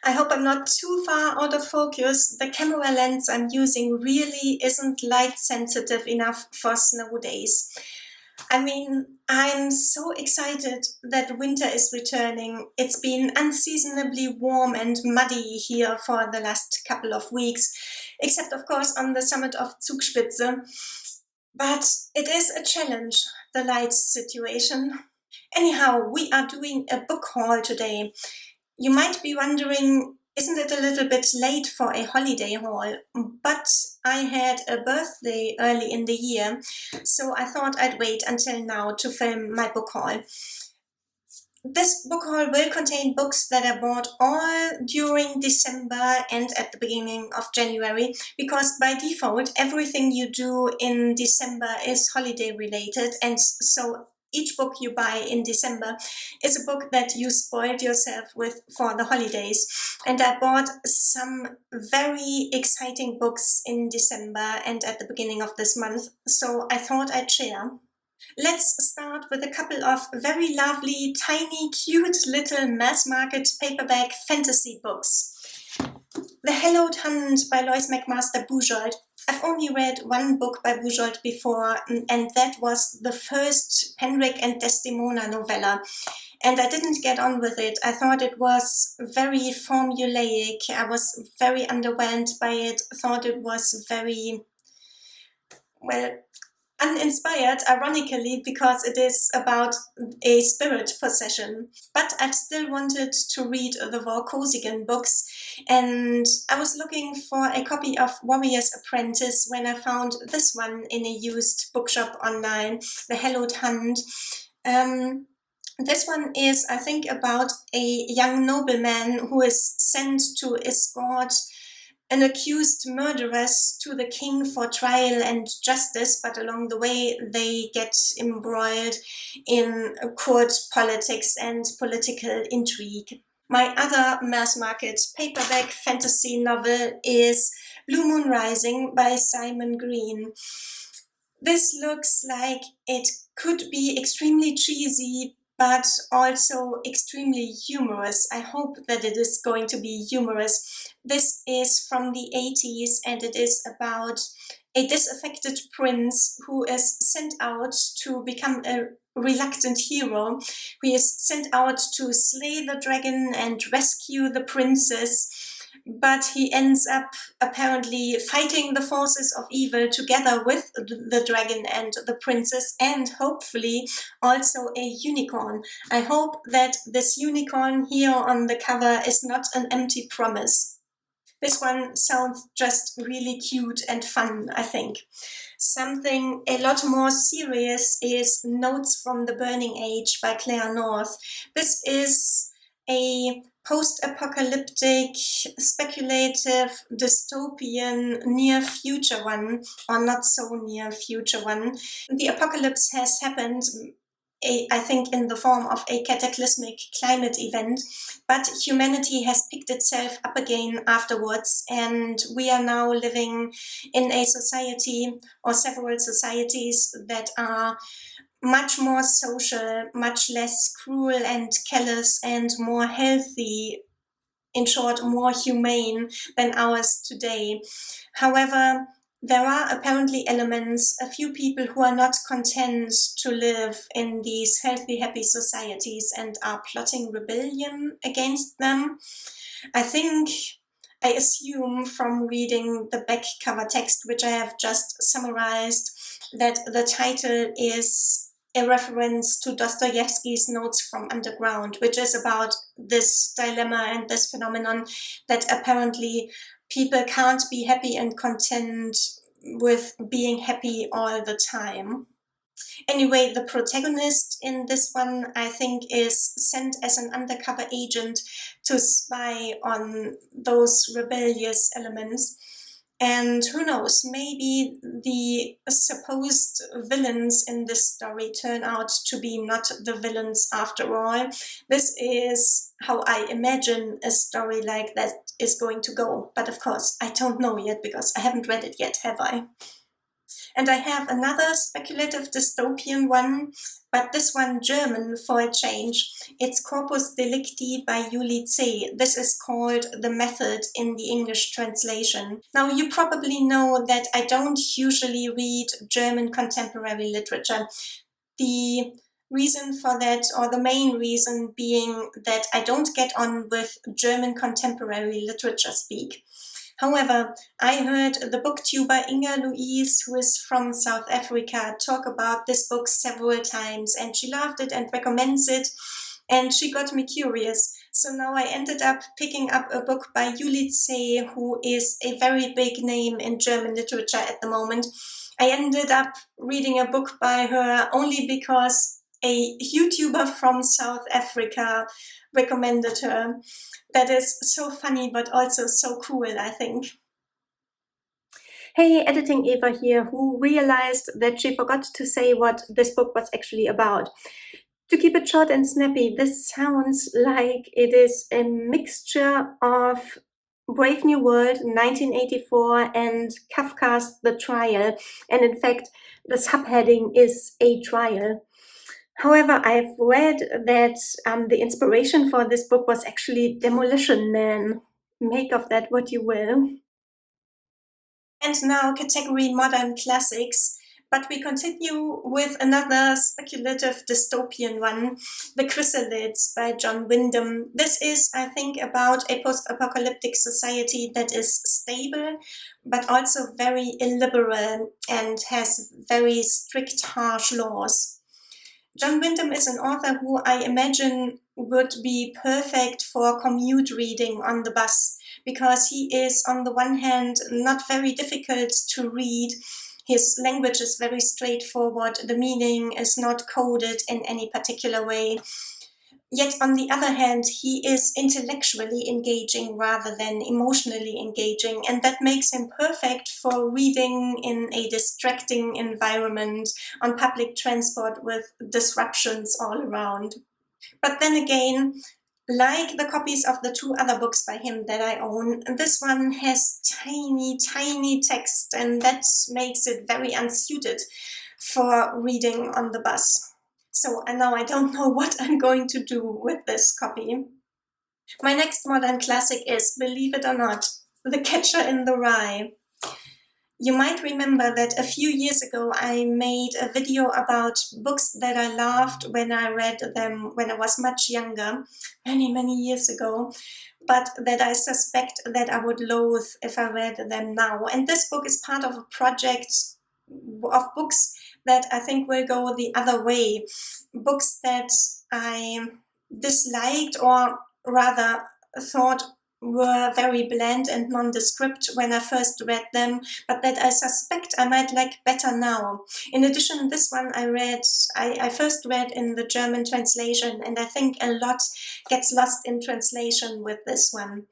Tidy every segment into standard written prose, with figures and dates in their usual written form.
I hope I'm not too far out of focus. The camera lens I'm using really isn't light sensitive enough for snow days. I mean, I'm so excited that winter is returning. It's been unseasonably warm and muddy here for the last couple of weeks, except of course on the summit of Zugspitze. But it is a challenge, the light situation. Anyhow, we are doing a book haul today. You might be wondering, isn't it a little bit late for a holiday haul? But I had a birthday early in the year, so I thought I'd wait until now to film my book haul. This book haul will contain books that I bought all during December and at the beginning of January, because by default, everything you do in December is holiday related, and so each book you buy in December is a book that you spoiled yourself with for the holidays. And I bought some very exciting books in December and at the beginning of this month, so I thought I'd share. Let's start with a couple of very lovely, tiny, cute little mass market paperback fantasy books. The Hallowed Hunt by Lois McMaster Bujold. I've only read one book by Bujold before, and that was the first Penric and Desdemona novella. And I didn't get on with it. I thought it was very formulaic. I was very underwhelmed by it. Thought it was very, well, uninspired, ironically, because it is about a spirit possession. But I've still wanted to read the Vorkosigan books, and I was looking for a copy of Warrior's Apprentice when I found this one in a used bookshop online, The Hallowed Hunt. This one is, I think, about a young nobleman who is sent to escort an accused murderess to the king for trial and justice, but along the way they get embroiled in court politics and political intrigue. My other mass market paperback fantasy novel is Blue Moon Rising by Simon Green. This looks like it could be extremely cheesy, but also extremely humorous. I hope that it is going to be humorous. This is from the 80s, and it is about a disaffected prince who is sent out to become a reluctant hero. He is sent out to slay the dragon and rescue the princess, but he ends up apparently fighting the forces of evil together with the dragon and the princess, and hopefully also a unicorn. I hope that this unicorn here on the cover is not an empty promise. This one sounds just really cute and fun, I think. Something a lot more serious is Notes from the Burning Age by Claire North. This is a post-apocalyptic, speculative, dystopian, near-future one, or not so near-future one. The apocalypse has happened, I think, in the form of a cataclysmic climate event, but humanity has picked itself up again afterwards, and we are now living in a society, or several societies, that are much more social, much less cruel and callous, and more healthy, in short, more humane than ours today. However, there are apparently elements, a few people who are not content to live in these healthy, happy societies and are plotting rebellion against them. I assume from reading the back cover text, which I have just summarized, that the title is a reference to Dostoevsky's Notes from Underground, which is about this dilemma and this phenomenon that apparently people can't be happy and content with being happy all the time. Anyway, the protagonist in this one, I think, is sent as an undercover agent to spy on those rebellious elements. And who knows, maybe the supposed villains in this story turn out to be not the villains after all. This is how I imagine a story like that is going to go. But of course, I don't know yet because I haven't read it yet, have I? And I have another speculative dystopian one, but this one German for a change. It's Corpus Delicti by Juli Zeh. This is called The Method in the English translation. Now, you probably know that I don't usually read German contemporary literature. The reason for that, or the main reason, being that I don't get on with German contemporary literature speak. However, I heard the booktuber Inga Louise, who is from South Africa, talk about this book several times, and she loved it and recommends it, and she got me curious. So now I ended up picking up a book by Juli Zeh, who is a very big name in German literature at the moment. I ended up reading a book by her only because a YouTuber from South Africa recommended her. That is so funny, but also so cool, I think. Hey, Editing Eva here, who realized that she forgot to say what this book was actually about. To keep it short and snappy, this sounds like it is a mixture of Brave New World 1984 and Kafka's The Trial, and in fact, the subheading is A Trial. However, I've read that the inspiration for this book was actually Demolition Man. Make of that what you will. And now category modern classics, but we continue with another speculative dystopian one, The Chrysalids by John Wyndham. This is, I think, about a post-apocalyptic society that is stable, but also very illiberal and has very strict, harsh laws. John Wyndham is an author who I imagine would be perfect for commute reading on the bus, because he is, on the one hand, not very difficult to read. His language is very straightforward. The meaning is not coded in any particular way. Yet, on the other hand, he is intellectually engaging rather than emotionally engaging, and that makes him perfect for reading in a distracting environment on public transport with disruptions all around. But then again, like the copies of the two other books by him that I own, this one has tiny, tiny text, and that makes it very unsuited for reading on the bus. So now I don't know what I'm going to do with this copy. My next modern classic is, believe it or not, The Catcher in the Rye. You might remember that a few years ago I made a video about books that I loved when I read them when I was much younger, many, many years ago, but that I suspect that I would loathe if I read them now. And this book is part of a project of books that I think will go the other way. Books that I disliked, or rather thought were very bland and nondescript when I first read them, but that I suspect I might like better now. In addition, this one I first read in the German translation, and I think a lot gets lost in translation with this one.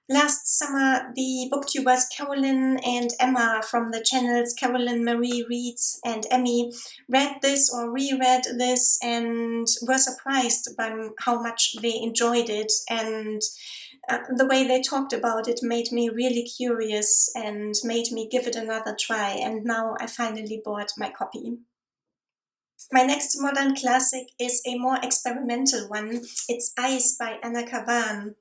Last summer, the booktubers Carolyn and Emma from the channels Carolyn Marie Reads and Emmy read this or reread this and were surprised by how much they enjoyed it, and the way they talked about it made me really curious and made me give it another try, and now I finally bought my copy. My next modern classic is a more experimental one. It's Ice by Anna Kavan.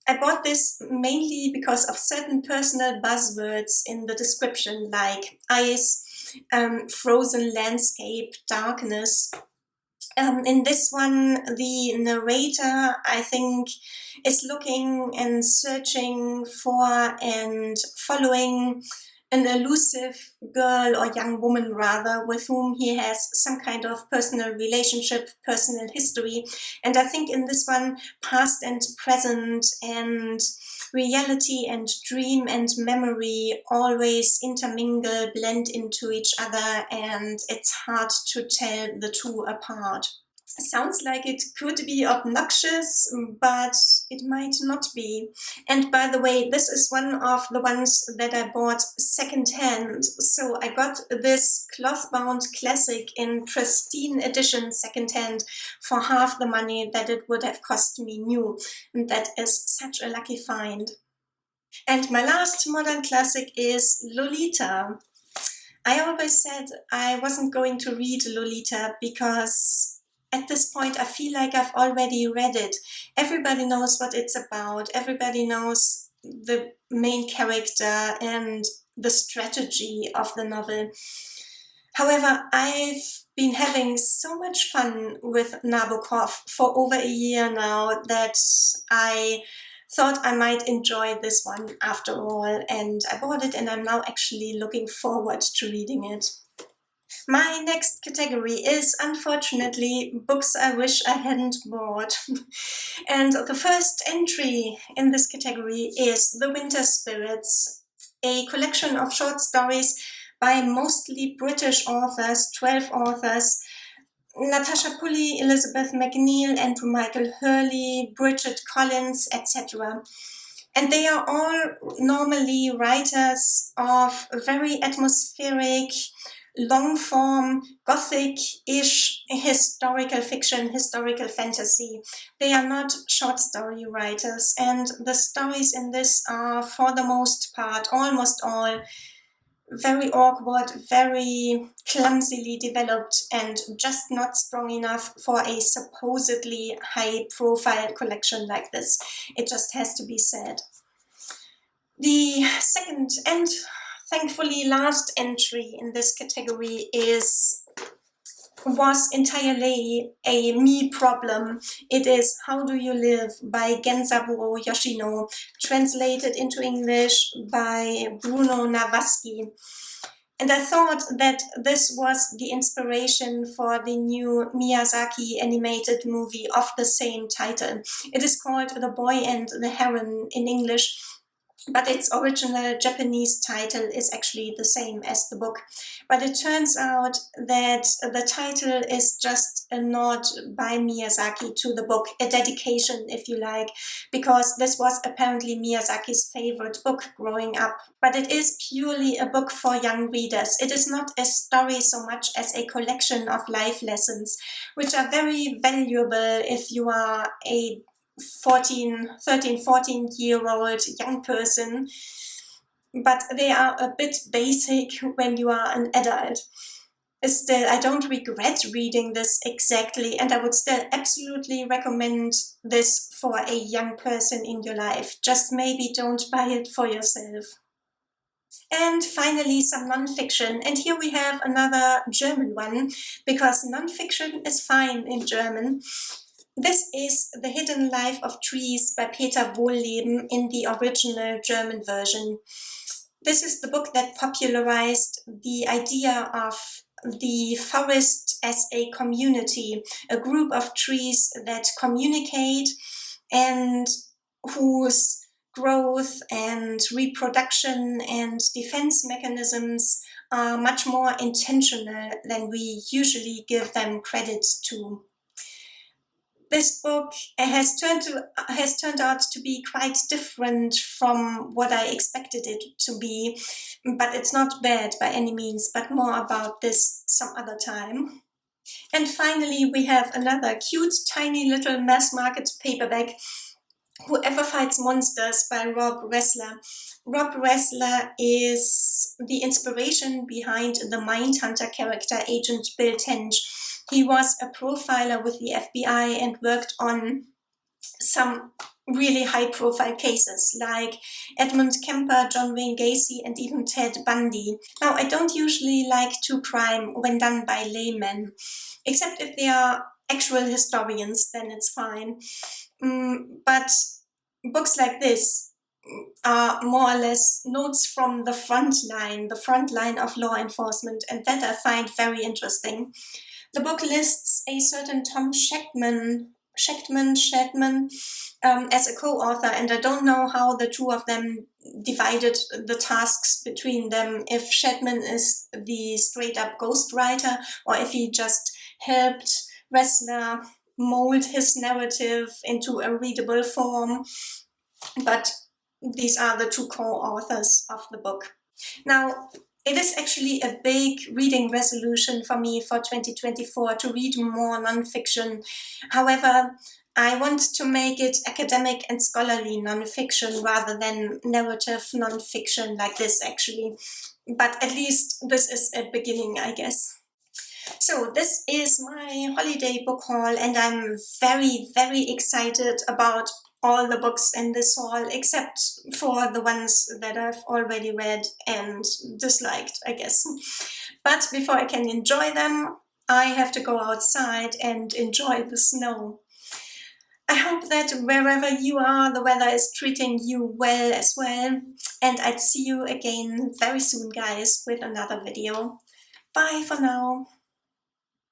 I bought this mainly because of certain personal buzzwords in the description, like ice, frozen landscape, darkness. In this one, the narrator, I think, is looking and searching for and following an elusive girl, or young woman rather, with whom he has some kind of personal relationship, personal history. And I think in this one, past and present and reality and dream and memory always intermingle, blend into each other, and it's hard to tell the two apart. Sounds like it could be obnoxious, but it might not be. And by the way, this is one of the ones that I bought secondhand. So I got this cloth-bound classic in pristine edition secondhand for half the money that it would have cost me new. And that is such a lucky find. And my last modern classic is Lolita. I always said I wasn't going to read Lolita because at this point I feel like I've already read it. Everybody knows what it's about. Everybody knows the main character and the strategy of the novel. However, I've been having so much fun with Nabokov for over a year now that I thought I might enjoy this one after all, and I bought it and I'm now actually looking forward to reading it. My next category is, unfortunately, books I wish I hadn't bought. And the first entry in this category is The Winter Spirits, a collection of short stories by mostly British authors, 12 authors, Natasha Pulley, Elizabeth McNeill, Andrew Michael Hurley, Bridget Collins, etc. And they are all normally writers of very atmospheric, long-form, gothic-ish historical fiction, historical fantasy. They are not short story writers, and the stories in this are, for the most part, almost all, very awkward, very clumsily developed, and just not strong enough for a supposedly high-profile collection like this. It just has to be said. The second and thankfully last entry in this category was entirely a me problem. It is How Do You Live by Genzaburo Yoshino, translated into English by Bruno Navasky. And I thought that this was the inspiration for the new Miyazaki animated movie of the same title. It is called The Boy and the Heron in English, but its original Japanese title is actually the same as the book. But it turns out that the title is just a nod by Miyazaki to the book, a dedication, if you like, because this was apparently Miyazaki's favorite book growing up. But it is purely a book for young readers. It is not a story so much as a collection of life lessons, which are very valuable if you are a 14-year-old young person, but they are a bit basic when you are an adult. Still, I don't regret reading this exactly, and I would still absolutely recommend this for a young person in your life. Just maybe don't buy it for yourself. And finally, some non-fiction. And here we have another German one, because non-fiction is fine in German. This is The Hidden Life of Trees by Peter Wohlleben in the original German version. This is the book that popularized the idea of the forest as a community, a group of trees that communicate and whose growth and reproduction and defense mechanisms are much more intentional than we usually give them credit to. This book has turned out to be quite different from what I expected it to be, but it's not bad by any means, but more about this some other time. And finally, we have another cute, tiny little mass market paperback, Whoever Fights Monsters by Rob Ressler. Rob Ressler is the inspiration behind the Mindhunter character, Agent Bill Tench. He was a profiler with the FBI and worked on some really high-profile cases like Edmund Kemper, John Wayne Gacy, and even Ted Bundy. Now, I don't usually like true crime when done by laymen, except if they are actual historians, then it's fine. But books like this are more or less notes from the front line of law enforcement, and that I find very interesting. The book lists a certain Tom Shachtman as a co-author, and I don't know how the two of them divided the tasks between them, if Shachtman is the straight-up ghostwriter or if he just helped Ressler mold his narrative into a readable form. But these are the two co-authors of the book. Now, it is actually a big reading resolution for me for 2024 to read more nonfiction. However, I want to make it academic and scholarly non-fiction rather than narrative non-fiction like this actually. But at least this is a beginning, I guess. So this is my holiday book haul, and I'm very, very excited about all the books in this haul, except for the ones that I've already read and disliked, I guess. But before I can enjoy them, I have to go outside and enjoy the snow. I hope that wherever you are, the weather is treating you well as well. And I'd see you again very soon, guys, with another video. Bye for now.